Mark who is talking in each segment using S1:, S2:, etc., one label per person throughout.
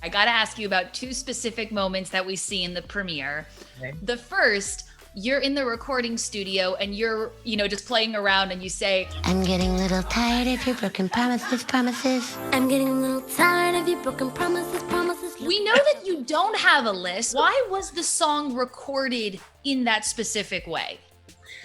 S1: I got to ask you about two specific moments that we see in the premiere. Okay. The first, you're in the recording studio and you're, just playing around and you say,
S2: I'm getting a little tired of your broken promises.
S3: I'm getting a little tired of your broken promises.
S1: We know that you don't have a list. Why was the song recorded in that specific way?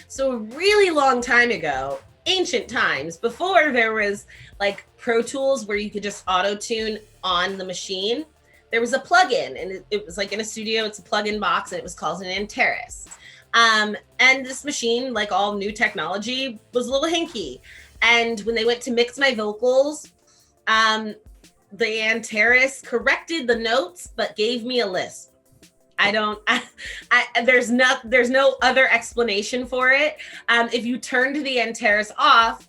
S4: So a really long time ago, ancient times, before there was like Pro Tools where you could just auto-tune on the machine, there was a plugin, and it was like in a studio, it's a plug-in box, and it was called an Antares. And this machine, like all new technology, was a little hinky. And when they went to mix my vocals, the Antares corrected the notes, but gave me a lisp. There's no other explanation for it. If you turned the Antares off,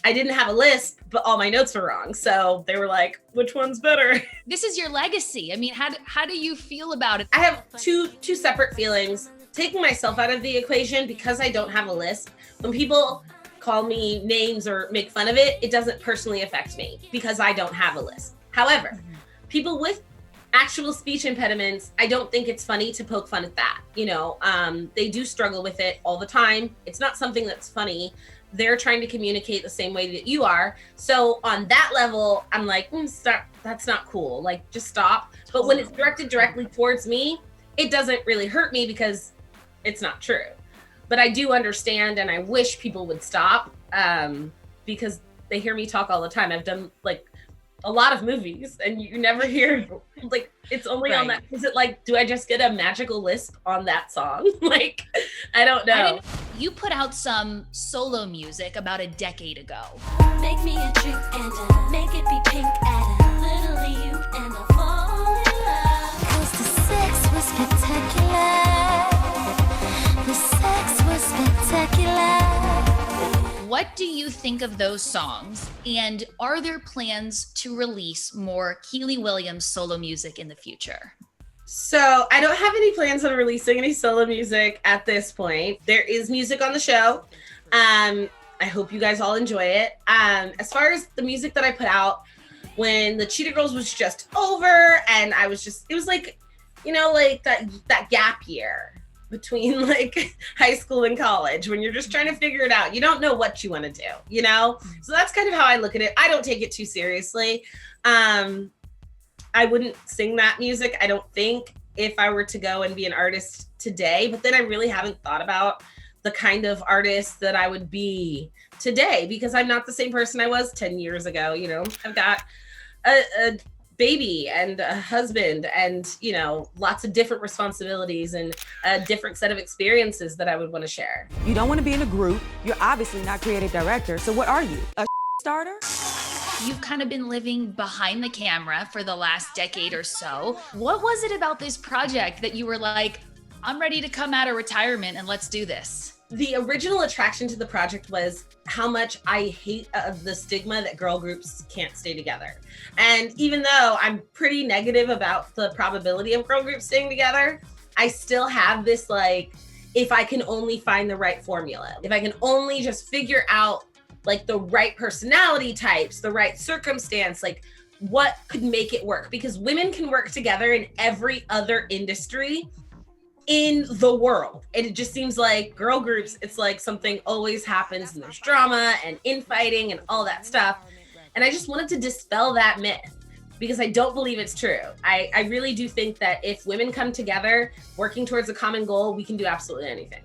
S4: I didn't have a lisp, but all my notes were wrong. So they were like, which one's better?
S1: This is your legacy. I mean, how do you feel about it?
S4: I have two separate feelings. Taking myself out of the equation, because I don't have a lisp, when people call me names or make fun of it, it doesn't personally affect me because I don't have a lisp. However, people with actual speech impediments, I don't think it's funny to poke fun at that. They do struggle with it all the time. It's not something that's funny. They're trying to communicate the same way that you are. So on that level, I'm like, stop. That's not cool. Like, just stop. But when it's directed directly towards me, it doesn't really hurt me because it's not true. But I do understand, and I wish people would stop because they hear me talk all the time. I've done like a lot of movies, and you never hear like it's only on that. Is it like, do I just get a magical lisp on that song? Like, I don't know.
S1: You put out some solo music about a decade ago.
S3: Make me a drink and make it be pink, add a little you and I fall in love. 'Cause the sex was spectacular. The sex was spectacular.
S1: What do you think of those songs? And are there plans to release more Kiely Williams solo music in the future?
S4: So I don't have any plans on releasing any solo music at this point. There is music on the show. I hope you guys all enjoy it. As far as the music that I put out when the Cheetah Girls was just over, and it was like, like that gap year between like high school and college when you're just trying to figure it out. You don't know what you want to do, So that's kind of how I look at it. I don't take it too seriously. I wouldn't sing that music, I don't think, if I were to go and be an artist today. But then I really haven't thought about the kind of artist that I would be today, because I'm not the same person I was 10 years ago. I've got a baby and a husband and, lots of different responsibilities and a different set of experiences that I would want to share.
S5: You don't want to be in a group. You're obviously not creative director. So what are you? A starter?
S1: You've kind of been living behind the camera for the last decade or so. What was it about this project that you were like, I'm ready to come out of retirement and let's do this?
S4: The original attraction to the project was how much I hate the stigma that girl groups can't stay together. And even though I'm pretty negative about the probability of girl groups staying together, I still have this like, if I can only find the right formula, if I can only just figure out like the right personality types, the right circumstance, like what could make it work? Because women can work together in every other industry in the world. And it just seems like girl groups, it's like something always happens and there's drama and infighting and all that stuff. And I just wanted to dispel that myth because I don't believe it's true. I really do think that if women come together working towards a common goal, we can do absolutely anything.